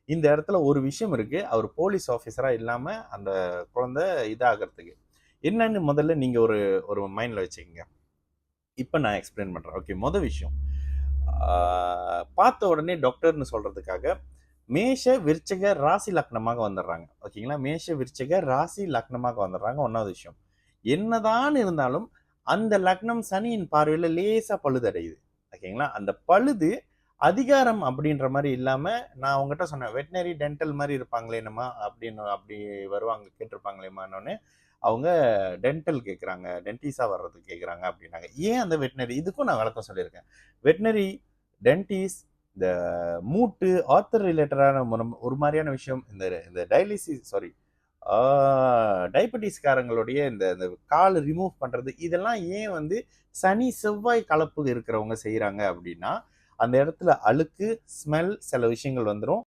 இந்த இடத்துல ஒரு விஷயம் இருக்கு. அவர் போலீஸ் ஆஃபீஸரா இல்லாம அந்த குழந்தை இதாகிறதுக்கு. என்னன்னு முதல்ல நீங்க ஒரு ஒரு மைண்ட்ல வச்சுக்கங்க. இப்ப நான் எக்ஸ்பிளைன் பண்றேன். ஓகே. விஷயம். ஆ பார்த்த உடனே டாக்டர்ன்னு சொல்றதுக்காக, மேஷ, விருச்சிக ராசி லக்னமாக வந்துடுறாங்க. ஓகேங்களா? மேஷ, விருச்சிக ராசி லக்னமாக வந்துடுறாங்க. 1வது விஷயம். என்னதான் இருந்தாலும், அந்த லக்னம் சனியின் பார்வையில லேசா பழுதடையுது. ஓகேங்களா? அந்த பழுது அதிகாரம் அப்படின்ற மாரி இல்லாம, நான் உங்கட்ட சொன்னேன். வெட்னரி, டென்டல் மாரி இருப்பாங்களேன்னுமா அப்படின்னு அப்படி வருவாங்க கேட்டிருப்பாங்களேம்மான்னோனே, அவங்க டென்டல் கேட்குறாங்க. டென்டிஸா வர்றதுக்கு கேட்குறாங்க அப்படின்னாங்க. ஏன் அந்த வெட்னரி? இதுக்கும் நான் விளக்கம் சொல்லியிருக்கேன். வெட்னரி, டென்டிஸ், இந்த மூட்டு, ஆர்த்தர் ரிலேட்டடான ஒரு மாரியான விஷயம். இந்த இந்த டயாலிசிஸ் சாரி டயபெட்டிஸ்காரங்களுடைய இந்த இந்த கால் ரிமூவ் பண்றது இதெல்லாம் ஏன் வந்து சனி செவ்வாய் கலப்பு இருக்கிறவங்க செய்யறாங்க அப்படின்னா அந்த இடத்துல அழுக்கு ஸ்மெல் சில விஷயங்கள் வந்துடும்.